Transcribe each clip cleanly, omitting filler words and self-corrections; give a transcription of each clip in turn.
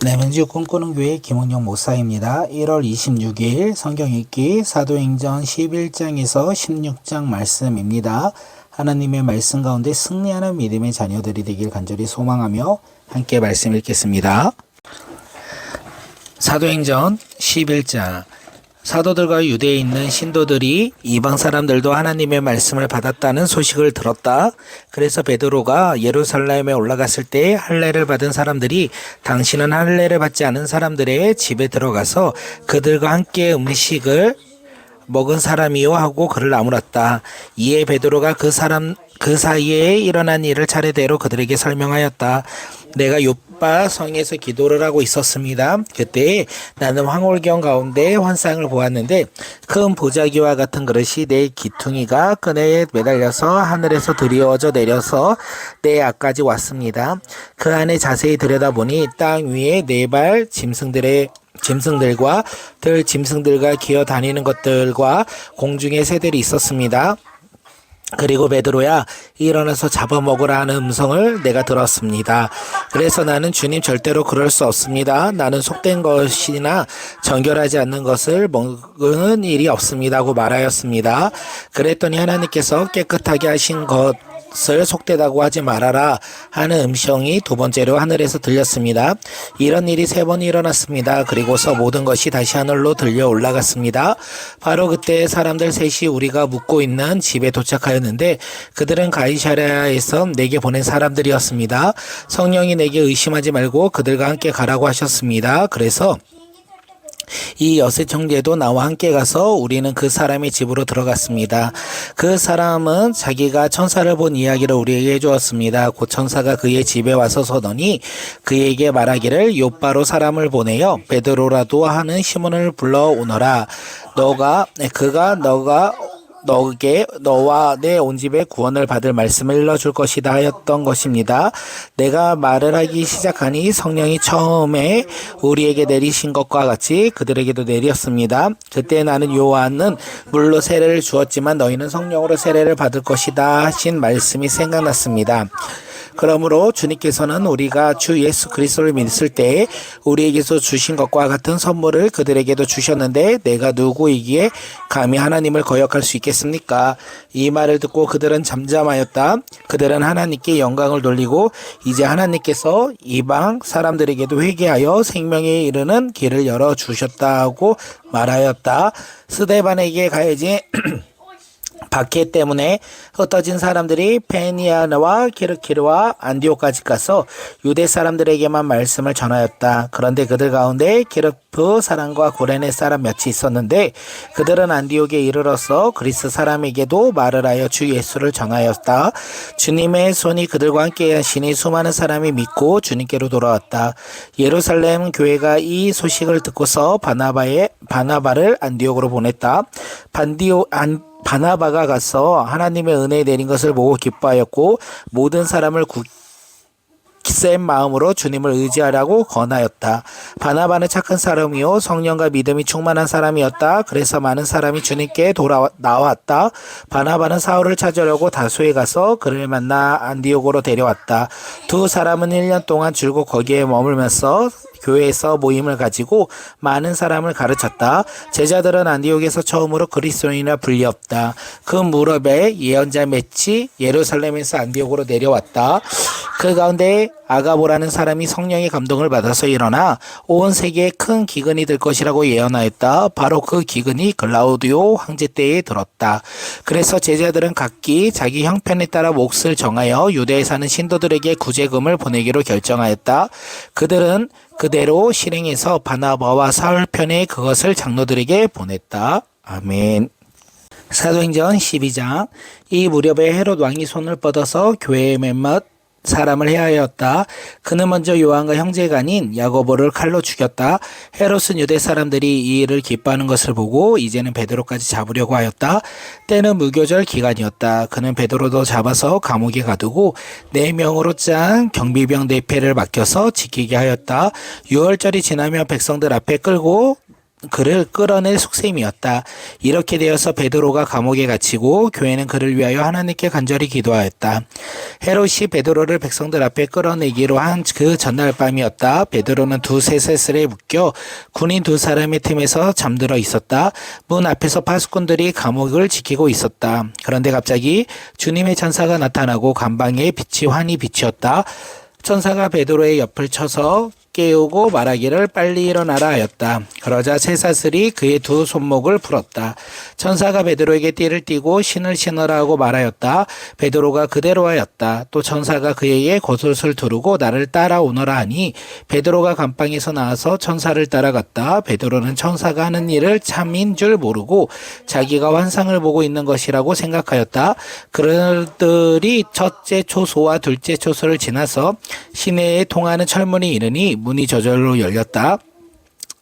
내면주 꿈꾸는 교회 김은영 목사입니다. 1월 26일 성경 읽기 사도행전 11장에서 16장 말씀입니다. 하나님의 말씀 가운데 승리하는 믿음의 자녀들이 되길 간절히 소망하며 함께 말씀 읽겠습니다. 사도행전 11장. 사도들과 유대에 있는 신도들이 이방 사람들도 하나님의 말씀을 받았다는 소식을 들었다. 그래서 베드로가 예루살렘에 올라갔을 때 할례를 받은 사람들이 당신은 할례를 받지 않은 사람들의 집에 들어가서 그들과 함께 음식을 먹은 사람이요 하고 그를 나무랐다. 이에 베드로가 그 사이에 일어난 일을 차례대로 그들에게 설명하였다. 내가 요빠 성에서 기도를 하고 있었습니다. 그때 나는 황홀경 가운데 환상을 보았는데 큰 보자기와 같은 그릇이 내 기퉁이가 끈에 매달려서 하늘에서 드리워져 내려서 내 앞까지 왔습니다. 그 안에 자세히 들여다보니 땅 위에 4발 짐승들과 들 짐승들과 기어 다니는 것들과 공중에 새들이 있었습니다. 그리고 베드로야, 일어나서 잡아먹으라 하는 음성을 내가 들었습니다. 그래서 나는 주님 절대로 그럴 수 없습니다. 나는 속된 것이나 정결하지 않는 것을 먹는 일이 없습니다 하고 말하였습니다. 그랬더니 하나님께서 깨끗하게 하신 것을 속되다고 하지 말아라 하는 음성이 2번째로 하늘에서 들렸습니다. 이런 일이 3번 일어났습니다. 그리고서 모든 것이 다시 하늘로 들려 올라갔습니다. 바로 그때 사람들 셋이 우리가 묵고 있는 집에 도착하였는데 그들은 가이사랴에서 내게 보낸 사람들이었습니다. 성령이 내게 의심하지 말고 그들과 함께 가라고 하셨습니다. 그래서 이 여섯 형제도 나와 함께 가서 우리는 그 사람의 집으로 들어갔습니다. 그 사람은 자기가 천사를 본 이야기를 우리에게 해주었습니다. 곧 천사가 그의 집에 와서 서더니 그에게 말하기를 요빠로 사람을 보내어 베드로라도 하는 시몬을 불러오너라. 너게 너와 내 온 집에 구원을 받을 말씀을 일러줄 것이다 하였던 것입니다. 내가 말을 하기 시작하니 성령이 처음에 우리에게 내리신 것과 같이 그들에게도 내렸습니다. 그때 나는 요한은 물로 세례를 주었지만 너희는 성령으로 세례를 받을 것이다 하신 말씀이 생각났습니다. 그러므로 주님께서는 우리가 주 예수 그리스도를 믿을 때 우리에게서 주신 것과 같은 선물을 그들에게도 주셨는데 내가 누구이기에 감히 하나님을 거역할 수 있겠습니까? 이 말을 듣고 그들은 잠잠하였다. 그들은 하나님께 영광을 돌리고 이제 하나님께서 이방 사람들에게도 회개하여 생명에 이르는 길을 열어주셨다고 말하였다. 스데반에게 가야지 박해 때문에 흩어진 사람들이 페니아와 키르키르와 안디오까지 가서 유대 사람들에게만 말씀을 전하였다. 그런데 그들 가운데 키르프 사람과 고레네 사람 몇이 있었는데 그들은 안디옥에 이르러서 그리스 사람에게도 말을 하여 주 예수를 전하였다. 주님의 손이 그들과 함께 하시니 수많은 사람이 믿고 주님께로 돌아왔다. 예루살렘 교회가 이 소식을 듣고서 바나바를 안디옥으로 보냈다. 바나바가 가서 하나님의 은혜 내린 것을 보고 기뻐하였고 모든 사람을 굳센 마음으로 주님을 의지하라고 권하였다. 바나바는 착한 사람이요 성령과 믿음이 충만한 사람이었다. 그래서 많은 사람이 주님께 나왔다. 바나바는 사울을 찾으려고 다소에 가서 그를 만나 안디옥으로 데려왔다. 2 사람은 1년 동안 줄곧 거기에 머물면서 교회에서 모임을 가지고 많은 사람을 가르쳤다. 제자들은 안디옥에서 처음으로 그리스도인이라 불리었다. 그 무렵에 예언자 맷이 예루살렘에서 안디옥으로 내려왔다. 그 가운데 아가보라는 사람이 성령의 감동을 받아서 일어나 온 세계에 큰 기근이 될 것이라고 예언하였다. 바로 그 기근이 글라우디오 황제 때에 들었다. 그래서 제자들은 각기 자기 형편에 따라 몫을 정하여 유대에 사는 신도들에게 구제금을 보내기로 결정하였다. 그들은 그대로 실행해서 바나바와 사울 편에 그것을 장로들에게 보냈다. 아멘. 사도행전 12장. 이 무렵에 헤롯 왕이 손을 뻗어서 교회의 몇몇 사람을 해하였다. 그는 먼저 요한과 형제가 아닌 야고보를 칼로 죽였다. 헤롯은 유대 사람들이 이 일을 기뻐하는 것을 보고 이제는 베드로까지 잡으려고 하였다. 때는 무교절 기간이었다. 그는 베드로도 잡아서 감옥에 가두고 4명으로 짠 경비병 4패를 맡겨서 지키게 하였다. 6월절이 지나면 백성들 앞에 끌고 그를 끌어낼 속셈이었다. 이렇게 되어서 베드로가 감옥에 갇히고 교회는 그를 위하여 하나님께 간절히 기도하였다. 헤롯이 베드로를 백성들 앞에 끌어내기로 한 그 전날 밤이었다. 베드로는 두세 세슬에 묶여 군인 두 사람의 틈에서 잠들어 있었다. 문 앞에서 파수꾼들이 감옥을 지키고 있었다. 그런데 갑자기 주님의 천사가 나타나고 감방에 빛이 환히 비치었다. 천사가 베드로의 옆을 쳐서 깨우고 말하기를 빨리 일어나라 하였다. 그러자 쇠사슬이 그의 두 손목을 풀었다. 천사가 베드로에게 띠를 띠고 신을 신으라 하고 말하였다. 베드로가 그대로 하였다. 또 천사가 그에게 겉옷을 두르고 나를 따라오너라 하니 베드로가 감방에서 나와서 천사를 따라갔다. 베드로는 천사가 하는 일을 참인 줄 모르고 자기가 환상을 보고 있는 것이라고 생각하였다. 그들이 첫째 초소와 둘째 초소를 지나서 시내에 통하는 철문이 이르니 문이 저절로 열렸다.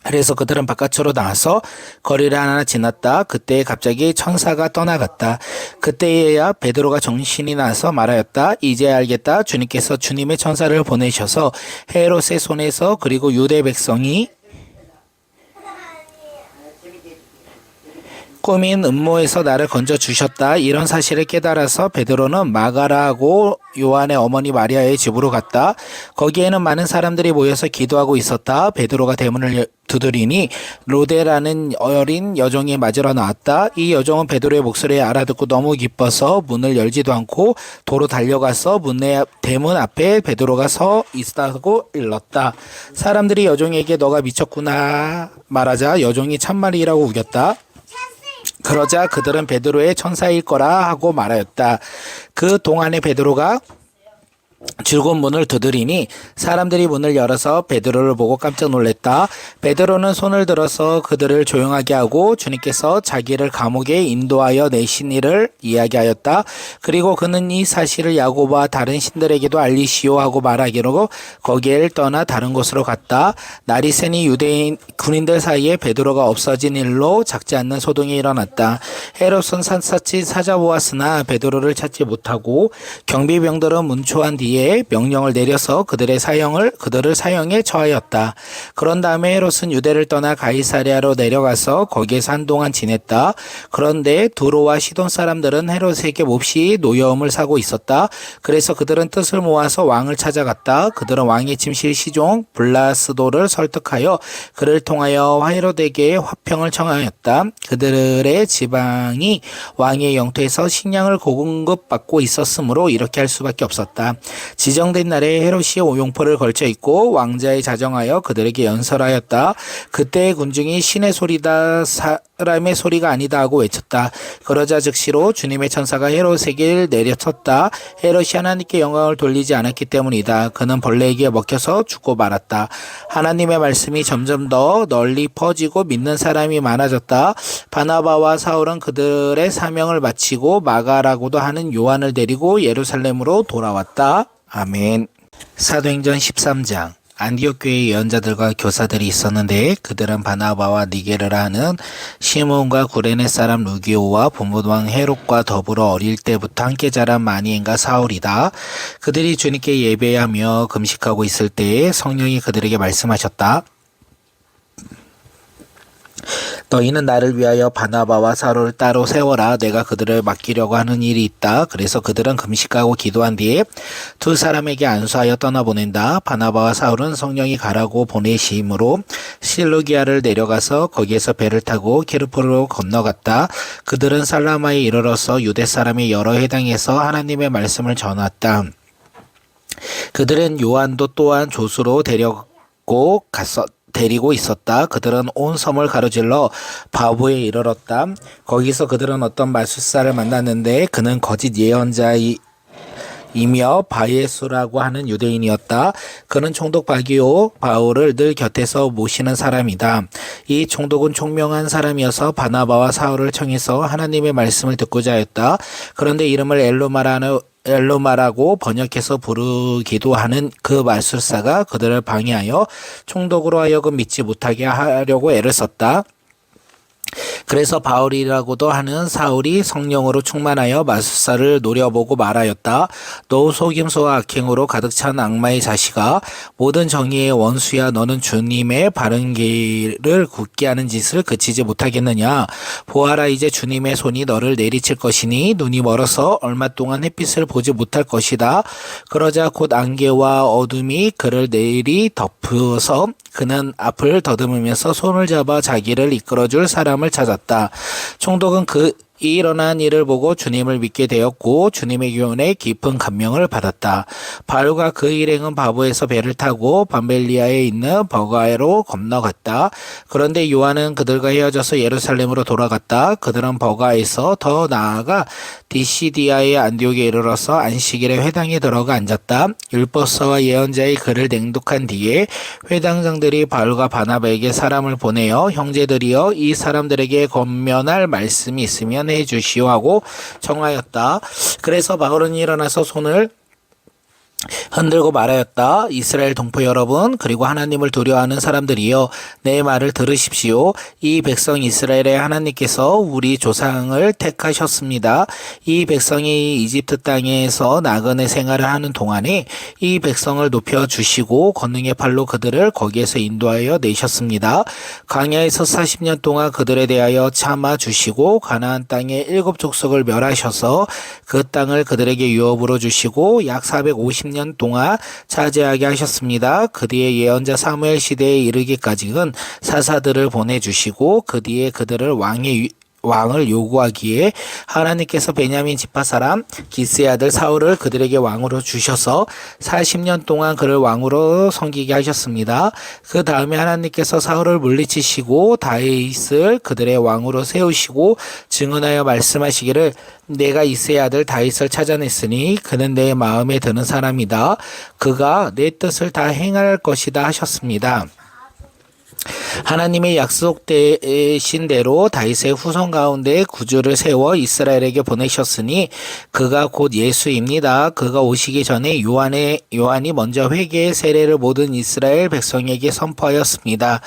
그래서 그들은 바깥으로 나와서 거리를 하나 지났다. 그때 갑자기 천사가 떠나갔다. 그때에야 베드로가 정신이 나서 말하였다. 이제 알겠다. 주님께서 주님의 천사를 보내셔서 헤롯의 손에서 그리고 유대 백성이 꾸민 음모에서 나를 건져주셨다. 이런 사실을 깨달아서 베드로는 마가라하고 요한의 어머니 마리아의 집으로 갔다. 거기에는 많은 사람들이 모여서 기도하고 있었다. 베드로가 대문을 두드리니 로데라는 어린 여종이 맞으러 나왔다. 이 여종은 베드로의 목소리를 알아듣고 너무 기뻐서 문을 열지도 않고 도로 달려가서 대문 앞에 베드로가 서 있다고 일렀다. 사람들이 여종에게 너가 미쳤구나 말하자 여종이 참말이라고 우겼다. 그러자 그들은 베드로의 천사일 거라 하고 말하였다. 그 동안에 베드로가 즐거운 문을 두드리니 사람들이 문을 열어서 베드로를 보고 깜짝 놀랐다. 베드로는 손을 들어서 그들을 조용하게 하고 주님께서 자기를 감옥에 인도하여 내신 일을 이야기하였다. 그리고 그는 이 사실을 야고보와 다른 신들에게도 알리시오 하고 말하기로 거기를 떠나 다른 곳으로 갔다. 날이 새니 유대인 군인들 사이에 베드로가 없어진 일로 작지 않는 소동이 일어났다. 헤롯은 샅샅이 찾아보았으나 베드로를 찾지 못하고 경비병들은 문초한 뒤에 명령을 내려서 그들을 사형에 처하였다. 그런 다음에 헤롯은 유대를 떠나 가이사랴로 내려가서 거기에서 한동안 지냈다. 그런데 두로와 시돈 사람들은 헤롯에게 몹시 노여움을 사고 있었다. 그래서 그들은 뜻을 모아서 왕을 찾아갔다. 그들은 왕의 침실 시종 블라스도를 설득하여 그를 통하여 헤롯에게 화평을 청하였다. 그들의 지방이 왕의 영토에서 식량을 공급받고 있었으므로 이렇게 할 수밖에 없었다. 지정된 날에 헤롯이 용포를 걸쳐 입고 왕자에 자정하여 그들에게 연설하였다. 그때의 군중이 신의 소리다 사람의 소리가 아니다 하고 외쳤다. 그러자 즉시로 주님의 천사가 헤롯에게 내려쳤다. 헤롯이 하나님께 영광을 돌리지 않았기 때문이다. 그는 벌레에게 먹혀서 죽고 말았다. 하나님의 말씀이 점점 더 널리 퍼지고 믿는 사람이 많아졌다. 바나바와 사울은 그들의 사명을 마치고 마가라고도 하는 요한을 데리고 예루살렘으로 돌아왔다. 아멘. 사도행전 13장. 안디옥 교회의 예언자들과 교사들이 있었는데 그들은 바나바와 니게르라 하는 시므온과 구레네 사람 루기오와 본부왕 헤롯과 더불어 어릴 때부터 함께 자란 마니엔과 사울이다. 그들이 주님께 예배하며 금식하고 있을 때에 성령이 그들에게 말씀하셨다. 너희는 나를 위하여 바나바와 사울을 따로 세워라. 내가 그들을 맡기려고 하는 일이 있다. 그래서 그들은 금식하고 기도한 뒤에 두 사람에게 안수하여 떠나보낸다. 바나바와 사울은 성령이 가라고 보내심으로 실루기아를 내려가서 거기에서 배를 타고 키르포로 건너갔다. 그들은 살라마에 이르러서 유대 사람의 여러 회당에서 하나님의 말씀을 전했다. 그들은 요한도 또한 조수로 데리고 있었다. 그들은 온 섬을 가로질러 바보에 이르렀다. 거기서 그들은 어떤 마술사를 만났는데 그는 거짓 예언자이며 바예수라고 하는 유대인이었다. 그는 총독 바기오 바울을 늘 곁에서 모시는 사람이다. 이 총독은 총명한 사람이어서 바나바와 사울을 청해서 하나님의 말씀을 듣고자 하였다. 그런데 이름을 엘로마라고 번역해서 부르기도 하는 그 마술사가 그들을 방해하여 총독으로 하여금 믿지 못하게 하려고 애를 썼다. 그래서 바울이라고도 하는 사울이 성령으로 충만하여 마술사를 노려보고 말하였다. 너 속임수와 악행으로 가득 찬 악마의 자식아, 모든 정의의 원수야, 너는 주님의 바른 길을 굳게 하는 짓을 그치지 못하겠느냐. 보아라, 이제 주님의 손이 너를 내리칠 것이니 눈이 멀어서 얼마 동안 햇빛을 보지 못할 것이다. 그러자 곧 안개와 어둠이 그를 내리 덮어서 그는 앞을 더듬으면서 손을 잡아 자기를 이끌어줄 사람을 찾았다. 총독은 이 일어난 일을 보고 주님을 믿게 되었고 주님의 교훈에 깊은 감명을 받았다. 바울과 그 일행은 바보에서 배를 타고 밤벨리아에 있는 버가에로 건너갔다. 그런데 요한은 그들과 헤어져서 예루살렘으로 돌아갔다. 그들은 버가에서 더 나아가 디시디아의 안디옥에 이르러서 안식일에 회당에 들어가 앉았다. 율법서와 예언자의 글을 맹독한 뒤에 회당장들이 바울과 바나바에게 사람을 보내어 형제들이여 이 사람들에게 권면할 말씀이 있으면 해 주시오 하고 청하였다. 그래서 바울은 일어나서 손을 흔들고 말하였다. 이스라엘 동포 여러분, 그리고 하나님을 두려워하는 사람들이여, 내 말을 들으십시오. 이 백성 이스라엘의 하나님께서 우리 조상을 택하셨습니다. 이 백성이 이집트 땅에서 나그네 생활을 하는 동안에 이 백성을 높여주시고 권능의 팔로 그들을 거기에서 인도하여 내셨습니다. 광야에서 40년 동안 그들에 대하여 참아주시고 가나안 땅에 7 족속을 멸하셔서 그 땅을 그들에게 유업으로 주시고 약 450년 동안 차지하게 하셨습니다. 그 뒤에 예언자 사무엘 시대에 이르기까지는 사사들을 보내주시고 그 뒤에 그들을 왕을 요구하기에 하나님께서 베냐민 지파 사람 기스의 아들 사울을 그들에게 왕으로 주셔서 40년 동안 그를 왕으로 섬기게 하셨습니다. 그 다음에 하나님께서 사울을 물리치시고 다윗을 그들의 왕으로 세우시고 증언하여 말씀하시기를 내가 이새의 아들 다윗을 찾아냈으니 그는 내 마음에 드는 사람이다. 그가 내 뜻을 다 행할 것이다 하셨습니다. 하나님의 약속되신 대로 다윗의 후손 가운데 구주를 세워 이스라엘에게 보내셨으니 그가 곧 예수입니다. 그가 오시기 전에 요한이 먼저 회개의 세례를 모든 이스라엘 백성에게 선포하였습니다.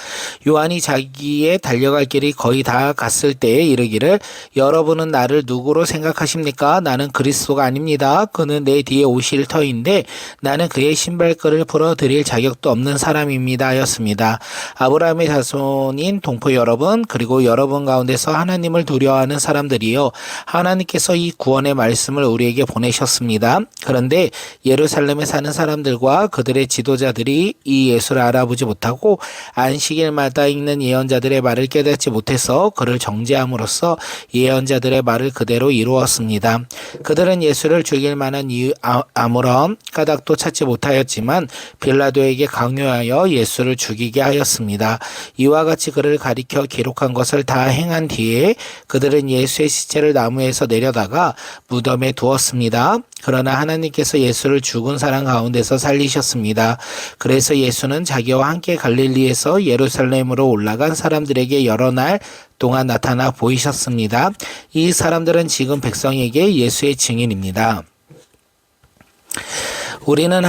요한이 자기의 달려갈 길이 거의 다 갔을 때에 이르기를 여러분은 나를 누구로 생각하십니까? 나는 그리스도가 아닙니다. 그는 내 뒤에 오실 터인데 나는 그의 신발끈을 풀어드릴 자격도 없는 사람입니다 하였습니다. 아브라함의 자손인 동포 여러분, 그리고 여러분 가운데서 하나님을 두려워하는 사람들이요, 하나님께서 이 구원의 말씀을 우리에게 보내셨습니다. 그런데 예루살렘에 사는 사람들과 그들의 지도자들이 이 예수를 알아보지 못하고 안식일마다 읽는 예언자들의 말을 깨닫지 못해서 그를 정죄함으로써 예언자들의 말을 그대로 이루었습니다. 그들은 예수를 죽일 만한 이유 아무런 까닭도 찾지 못하였지만 빌라도에게 강요하여 예수를 죽이게 하였습니다. 이와 같이 그를 가리켜 기록한 것을 다 행한 뒤에 그들은 예수의 시체를 나무에서 내려다가 무덤에 두었습니다. 그러나 하나님께서 예수를 죽은 사람 가운데서 살리셨습니다. 그래서 예수는 자기와 함께 갈릴리에서 예루살렘으로 올라간 사람들에게 여러 날 동안 나타나 보이셨습니다. 이 사람들은 지금 백성에게 예수의 증인입니다. 우리는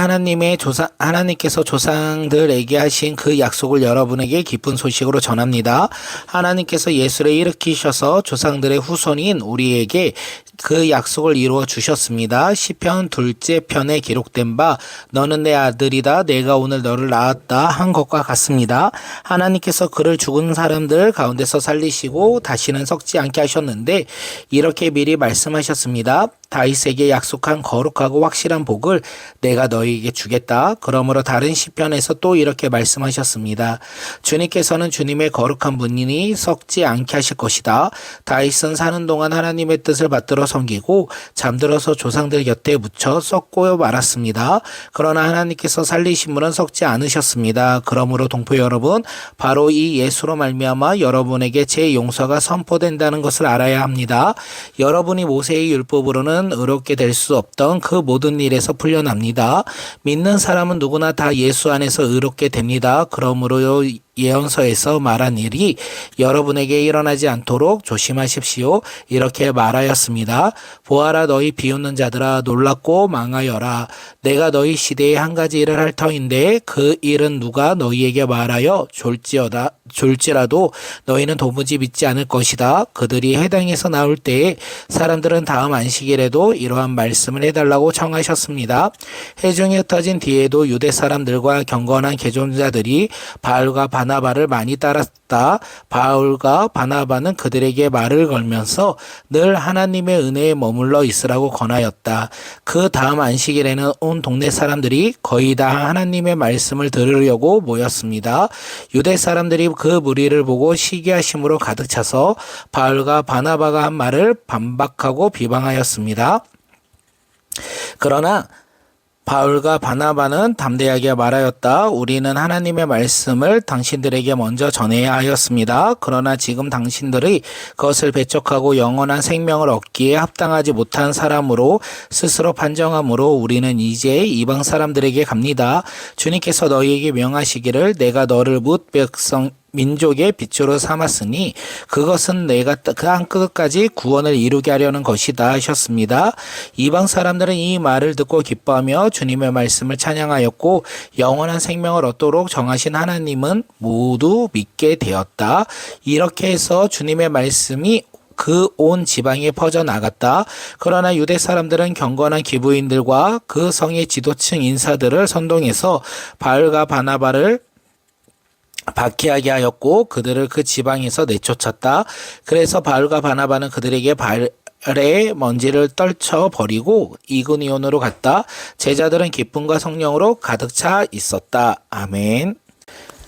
하나님께서 조상들에게 하신 그 약속을 여러분에게 기쁜 소식으로 전합니다. 하나님께서 예수를 일으키셔서 조상들의 후손인 우리에게 그 약속을 이루어 주셨습니다. 시편 2째 편에 기록된 바 너는 내 아들이다 내가 오늘 너를 낳았다 한 것과 같습니다. 하나님께서 그를 죽은 사람들 가운데서 살리시고 다시는 썩지 않게 하셨는데 이렇게 미리 말씀하셨습니다. 다윗에게 약속한 거룩하고 확실한 복을 내가 너희에게 주겠다. 그러므로 다른 시편에서 또 이렇게 말씀하셨습니다. 주님께서는 주님의 거룩한 분이니 썩지 않게 하실 것이다. 다윗은 사는 동안 하나님의 뜻을 받들어 섬기고 잠들어서 조상들 곁에 묻혀 썩고 말았습니다. 그러나 하나님께서 살리신 분은 썩지 않으셨습니다. 그러므로 동포 여러분, 바로 이 예수로 말미암아 여러분에게 제 용서가 선포된다는 것을 알아야 합니다. 여러분이 모세의 율법으로는 의롭게 될 수 없던 그 모든 일에서 풀려납니다. 믿는 사람은 누구나 다 예수 안에서 의롭게 됩니다. 그러므로 예언서에서 말한 일이 여러분에게 일어나지 않도록 조심하십시오. 이렇게 말하였습니다. 보아라, 너희 비웃는 자들아, 놀랍고 망하여라. 내가 너희 시대에 한 가지 일을 할 터인데 그 일은 누가 너희에게 말하여 졸지라도 너희는 도무지 믿지 않을 것이다. 그들이 해당에서 나올 때에 사람들은 다음 안식일에도 이러한 말씀을 해달라고 청하셨습니다. 회중이 흩어진 뒤에도 유대 사람들과 경건한 개종자들이 바울과 바나바를 많이 따랐다. 바울과 바나바는 그들에게 말을 걸면서 늘 하나님의 은혜에 머물러 있으라고 권하였다. 그 다음 안식일에는 온 동네 사람들이 거의 다 하나님의 말씀을 들으려고 모였습니다. 유대 사람들이 그 무리를 보고 시기하심으로 가득 차서 바울과 바나바가 한 말을 반박하고 비방하였습니다. 그러나 바울과 바나바는 담대하게 말하였다. 우리는 하나님의 말씀을 당신들에게 먼저 전해야 하였습니다. 그러나 지금 당신들이 그것을 배척하고 영원한 생명을 얻기에 합당하지 못한 사람으로 스스로 판정함으로 우리는 이제 이방 사람들에게 갑니다. 주님께서 너희에게 명하시기를 내가 너를 뭇 민족의 빛으로 삼았으니 그것은 내가 그 끝까지 구원을 이루게 하려는 것이다 하셨습니다. 이방 사람들은 이 말을 듣고 기뻐하며 주님의 말씀을 찬양하였고 영원한 생명을 얻도록 정하신 하나님은 모두 믿게 되었다. 이렇게 해서 주님의 말씀이 그 온 지방에 퍼져나갔다. 그러나 유대 사람들은 경건한 기부인들과 그 성의 지도층 인사들을 선동해서 바울과 바나바를 박해하게 하였고 그들을 그 지방에서 내쫓았다. 그래서 바울과 바나바는 그들에게 발에 먼지를 떨쳐버리고 이고니온으로 갔다. 제자들은 기쁨과 성령으로 가득 차 있었다. 아멘.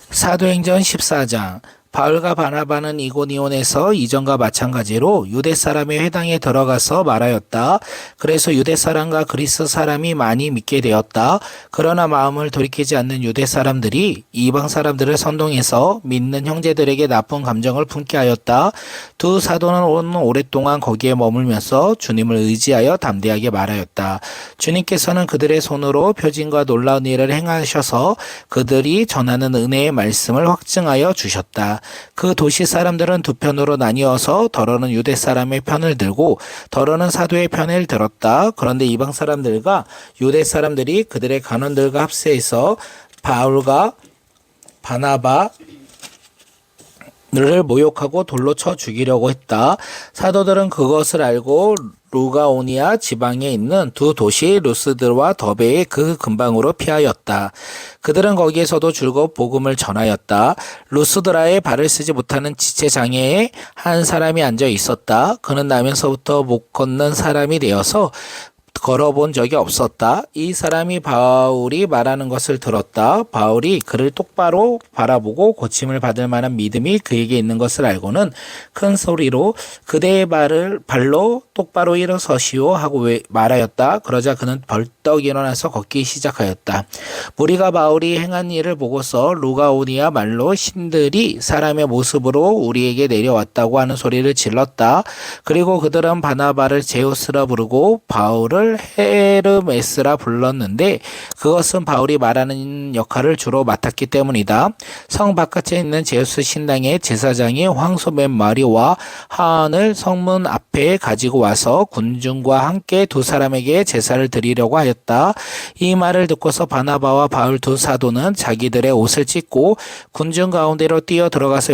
사도행전 14장. 바울과 바나바는 이고니온에서 이전과 마찬가지로 유대 사람의 회당에 들어가서 말하였다. 그래서 유대 사람과 그리스 사람이 많이 믿게 되었다. 그러나 마음을 돌이키지 않는 유대 사람들이 이방 사람들을 선동해서 믿는 형제들에게 나쁜 감정을 품게 하였다. 두 사도는 오랫동안 거기에 머물면서 주님을 의지하여 담대하게 말하였다. 주님께서는 그들의 손으로 표징과 놀라운 일을 행하셔서 그들이 전하는 은혜의 말씀을 확증하여 주셨다. 그 도시 사람들은 두 편으로 나뉘어서 더러는 유대 사람의 편을 들고 더러는 사도의 편을 들었다. 그런데 이방 사람들과 유대 사람들이 그들의 간원들과 합세해서 바울과 바나바를 모욕하고 돌로 쳐 죽이려고 했다. 사도들은 그것을 알고 루가오니아 지방에 있는 두 도시 루스드와 더베의 그 근방으로 피하였다. 그들은 거기에서도 줄곧 복음을 전하였다. 루스드라에 발을 쓰지 못하는 지체장애에 한 사람이 앉아 있었다. 그는 나면서부터 못 걷는 사람이 되어서 걸어본 적이 없었다. 이 사람이 바울이 말하는 것을 들었다. 바울이 그를 똑바로 바라보고 고침을 받을 만한 믿음이 그에게 있는 것을 알고는 큰 소리로 그대의 발로 똑바로 일어서시오 하고 말하였다. 그러자 그는 벌떡 일어나서 걷기 시작하였다. 무리가 바울이 행한 일을 보고서 루가오니아 말로 신들이 사람의 모습으로 우리에게 내려왔다고 하는 소리를 질렀다. 그리고 그들은 바나바를 제우스라 부르고 바울을 헤르메스라 불렀는데 그것은 바울이 말하는 역할을 주로 맡았기 때문이다. 성 바깥에 있는 제우스 신당의 제사장이 황소맨 마리와 하안을 성문 앞에 가지고 와서 군중과 함께 두 사람에게 제사를 드리려고 하였다. 이 말을 듣고서 바나바와 바울 두 사도는 자기들의 옷을 찢고 군중 가운데로 뛰어 들어가서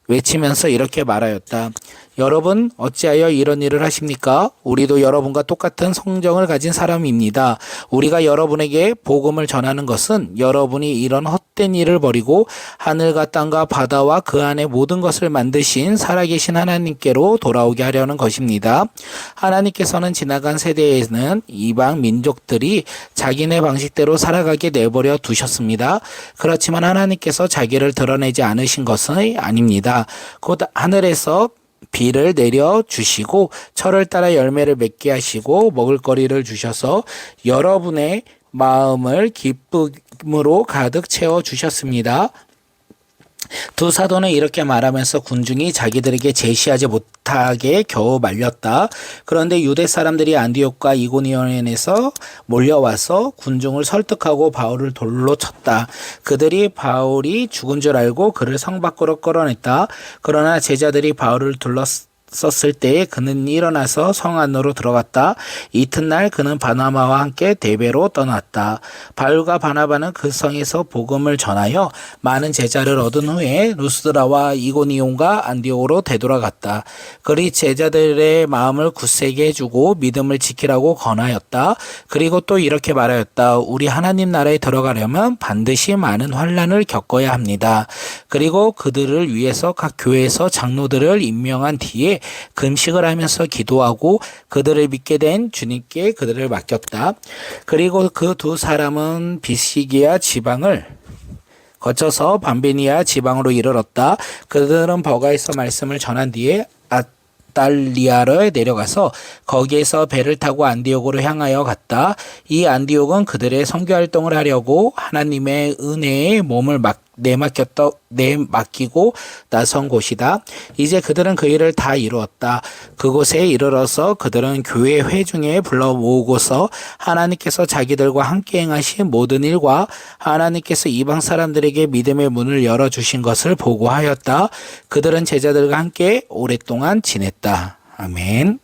외치면서 이렇게 말하였다. 여러분 어찌하여 이런 일을 하십니까? 우리도 여러분과 똑같은 성정을 가진 사람입니다. 우리가 여러분에게 복음을 전하는 것은 여러분이 이런 헛된 일을 버리고 하늘과 땅과 바다와 그 안에 모든 것을 만드신 살아계신 하나님께로 돌아오게 하려는 것입니다. 하나님께서는 지나간 세대에는 이방 민족들이 자기네 방식대로 살아가게 내버려 두셨습니다. 그렇지만 하나님께서 자기를 드러내지 않으신 것은 아닙니다. 곧 하늘에서 비를 내려 주시고 철을 따라 열매를 맺게 하시고 먹을거리를 주셔서 여러분의 마음을 기쁨으로 가득 채워 주셨습니다. 두 사도는 이렇게 말하면서 군중이 자기들에게 제시하지 못하게 겨우 말렸다. 그런데 유대 사람들이 안디옥과 이고니온에서 몰려와서 군중을 설득하고 바울을 돌로 쳤다. 그들이 바울이 죽은 줄 알고 그를 성 밖으로 끌어냈다. 그러나 제자들이 바울을 둘러썼을 때에 그는 일어나서 성 안으로 들어갔다. 이튿날 그는 바나바와 함께 대베로 떠났다. 바울과 바나바는 그 성에서 복음을 전하여 많은 제자를 얻은 후에 루스드라와 이고니온과 안디옥으로 되돌아갔다. 그리 제자들의 마음을 굳세게 해주고 믿음을 지키라고 권하였다. 그리고 또 이렇게 말하였다. 우리 하나님 나라에 들어가려면 반드시 많은 환난을 겪어야 합니다. 그리고 그들을 위해서 각 교회에서 장로들을 임명한 뒤에 금식을 하면서 기도하고 그들을 믿게 된 주님께 그들을 맡겼다. 그리고 그 두 사람은 비시기아 지방을 거쳐서 밤베니아 지방으로 이르렀다. 그들은 버가에서 말씀을 전한 뒤에 아달리아로 내려가서 거기에서 배를 타고 안디옥으로 향하여 갔다. 이 안디옥은 그들의 선교 활동을 하려고 하나님의 은혜에 몸을 내맡기고 나선 곳이다. 이제 그들은 그 일을 다 이루었다. 그곳에 이르러서 그들은 교회 회중에 불러 모으고서 하나님께서 자기들과 함께 행하신 모든 일과 하나님께서 이방 사람들에게 믿음의 문을 열어주신 것을 보고하였다. 그들은 제자들과 함께 오랫동안 지냈다. 아멘.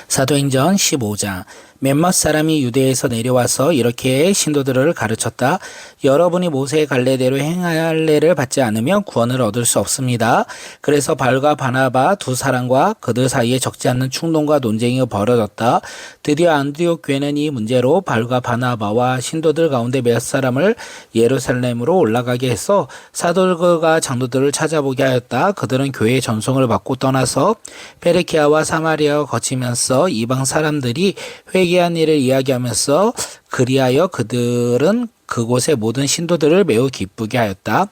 사도행전 15장. 몇몇 사람이 유대에서 내려와서 이렇게 신도들을 가르쳤다. 여러분이 모세의 갈례대로 행할례를 받지 않으면 구원을 얻을 수 없습니다. 그래서 바울과 바나바 두 사람과 그들 사이에 적지 않는 충동과 논쟁이 벌어졌다. 드디어 안디옥 교회는 이 문제로 바울과 바나바와 신도들 가운데 몇 사람을 예루살렘으로 올라가게 해서 사도들과 장로들을 찾아보게 하였다. 그들은 교회의 전송을 받고 떠나서 페르키아와 사마리아を거치면서 이방 사람들이 회개한 일을 이야기하면서 그리하여 그들은 그곳의 모든 신도들을 매우 기쁘게 하였다.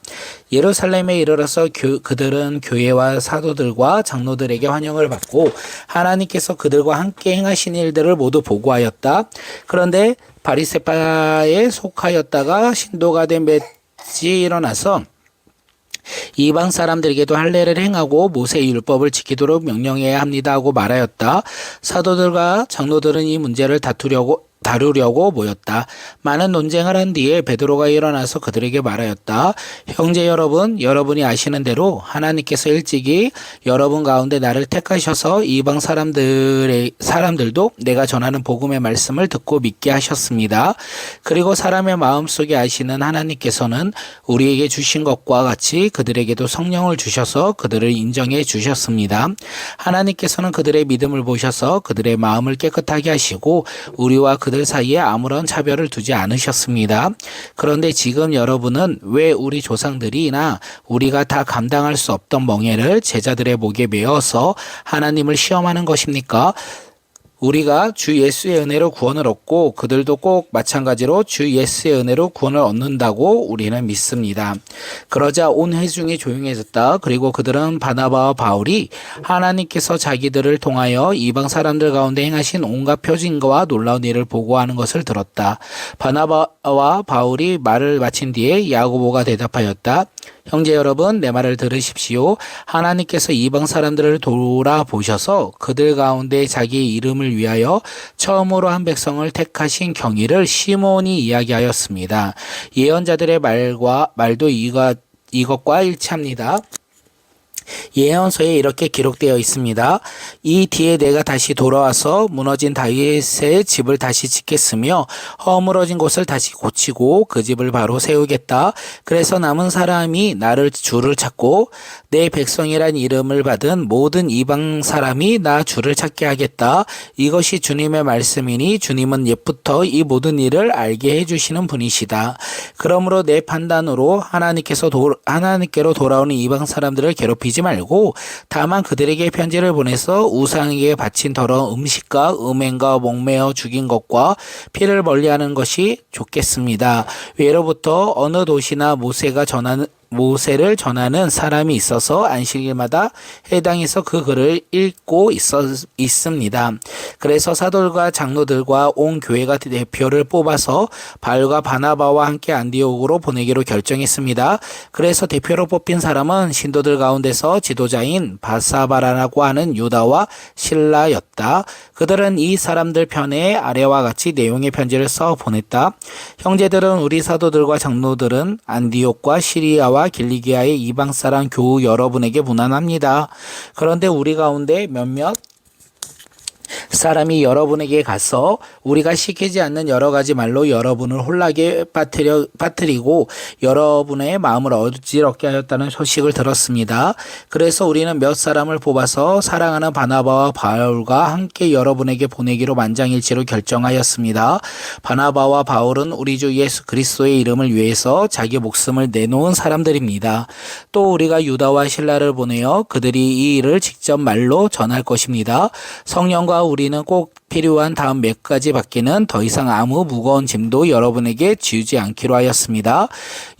예루살렘에 이르러서 그들은 교회와 사도들과 장로들에게 환영을 받고 하나님께서 그들과 함께 행하신 일들을 모두 보고하였다. 그런데 바리새파에 속하였다가 신도가 된 맷이 일어나서 이방 사람들에게도 할례를 행하고 모세의 율법을 지키도록 명령해야 합니다 하고 말하였다. 사도들과 장로들은 이 문제를 다루려고 모였다. 많은 논쟁을 한 뒤에 베드로가 일어나서 그들에게 말하였다. 형제 여러분, 여러분이 아시는 대로 하나님께서 일찍이 여러분 가운데 나를 택하셔서 이방 사람들도 내가 전하는 복음의 말씀을 듣고 믿게 하셨습니다. 그리고 사람의 마음속에 아시는 하나님께서는 우리에게 주신 것과 같이 그들에게도 성령을 주셔서 그들을 인정해 주셨습니다. 하나님께서는 그들의 믿음을 보셔서 그들의 마음을 깨끗하게 하시고 우리와 그들 사이에 아무런 차별을 두지 않으셨습니다. 그런데 지금 여러분은 왜 우리 조상들이나 우리가 다 감당할 수 없던 멍에를 제자들의 목에 메어서 하나님을 시험하는 것입니까? 우리가 주 예수의 은혜로 구원을 얻고 그들도 꼭 마찬가지로 주 예수의 은혜로 구원을 얻는다고 우리는 믿습니다. 그러자 온 회중이 조용해졌다. 그리고 그들은 바나바와 바울이 하나님께서 자기들을 통하여 이방 사람들 가운데 행하신 온갖 표징과 놀라운 일을 보고하는 것을 들었다. 바나바와 바울이 말을 마친 뒤에 야고보가 대답하였다. 형제 여러분, 내 말을 들으십시오. 하나님께서 이방 사람들을 돌아보셔서 그들 가운데 자기 이름을 위하여 처음으로 한 백성을 택하신 경위를 시몬이 이야기하였습니다. 예언자들의 말도 이것과 일치합니다. 예언서에 이렇게 기록되어 있습니다. 이 뒤에 내가 다시 돌아와서 무너진 다윗의 집을 다시 짓겠으며 허물어진 곳을 다시 고치고 그 집을 바로 세우겠다. 그래서 남은 사람이 나를 주를 찾고 내 백성이란 이름을 받은 모든 이방 사람이 나 주를 찾게 하겠다. 이것이 주님의 말씀이니 주님은 옛부터 이 모든 일을 알게 해주시는 분이시다. 그러므로 내 판단으로 하나님께로 돌아오는 이방 사람들을 괴롭히지 말고 다만 그들에게 편지를 보내서 우상에게 바친 더러운 음식과 음행과 목매어 죽인 것과 피를 멀리하는 것이 좋겠습니다. 외로부터 어느 도시나 모세가 모세를 전하는 사람이 있어서 안식일마다 해당에서 그 글을 읽고 있습니다. 그래서 사도들과 장로들과 온 교회가 대표를 뽑아서 바울과 바나바와 함께 안디옥으로 보내기로 결정했습니다. 그래서 대표로 뽑힌 사람은 신도들 가운데서 지도자인 바사바라라고 하는 유다와 실라였다. 그들은 이 사람들 편에 아래와 같이 내용의 편지를 써 보냈다. 형제들은 우리 사도들과 장로들은 안디옥과 시리아와 길리기아의 이방 사람 교우 여러분에게 무난합니다. 그런데 우리 가운데 몇몇 사람이 여러분에게 가서 우리가 시키지 않는 여러 가지 말로 여러분을 혼란에 빠뜨리고 여러분의 마음을 어지럽게 하였다는 소식을 들었습니다. 그래서 우리는 몇 사람을 뽑아서 사랑하는 바나바와 바울과 함께 여러분에게 보내기로 만장일치로 결정하였습니다. 바나바와 바울은 우리 주 예수 그리스도의 이름을 위해서 자기 목숨을 내놓은 사람들입니다. 또 우리가 유다와 실라를 보내어 그들이 이 일을 직접 말로 전할 것입니다. 성령과 우리는 꼭 필요한 다음 몇 가지 밖에는 더 이상 아무 무거운 짐도 여러분에게 지우지 않기로 하였습니다.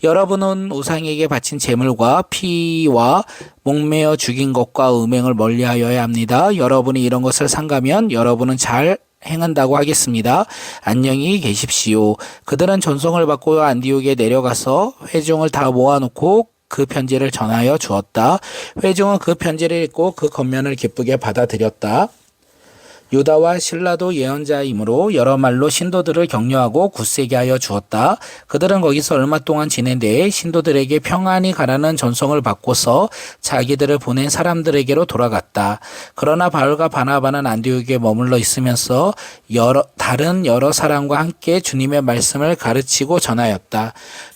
여러분은 우상에게 바친 제물과 피와 목매어 죽인 것과 음행을 멀리하여야 합니다. 여러분이 이런 것을 삼가면 여러분은 잘 행한다고 하겠습니다. 안녕히 계십시오. 그들은 전송을 받고 안디옥에 내려가서 회중을 다 모아놓고 그 편지를 전하여 주었다. 회중은 그 편지를 읽고 그 겉면을 기쁘게 받아들였다. 유다와 실라도 예언자이므로 여러 말로 신도들을 격려하고 굳세게 하여 주었다. 그들은 거기서 얼마 동안 지낸 뒤에 신도들에게 평안히 가라는 전송을 받고서 자기들을 보낸 사람들에게로 돌아갔다. 그러나 바울과 바나바는 안디옥에 머물러 있으면서 다른 여러 사람과 함께 주님의 말씀을 가르치고 전하였다.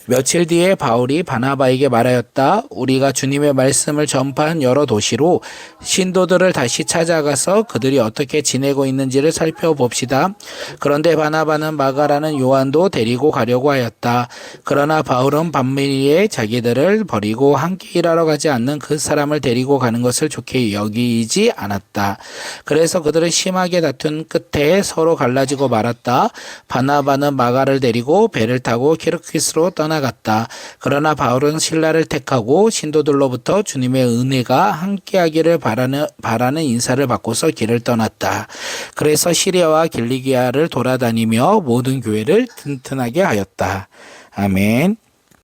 며칠 뒤에 바울이 바나바에게 말하였다. 우리가 주님의 말씀을 전파한 여러 도시로 신도들을 다시 찾아가서 그들이 어떻게 지내고 있는지를 살펴봅시다. 그런데 바나바는 마가라는 요한도 데리고 가려고 하였다. 그러나 바울은 반면에 자기들을 버리고 함께 일하러 가지 않는 그 사람을 데리고 가는 것을 좋게 여기지 않았다. 그래서 그들은 심하게 다툰 끝에 서로 갈라지고 말았다. 바나바는 마가를 데리고 배를 타고 키르키스로 떠나갔다. 그러나 바울은 실라를 택하고 신도들로부터 주님의 은혜가 함께하기를 바라는 인사를 받고서 길을 떠났다. 그래서 시리아와 길리기아를 돌아다니며 모든 교회를 튼튼하게 하였다. 아멘.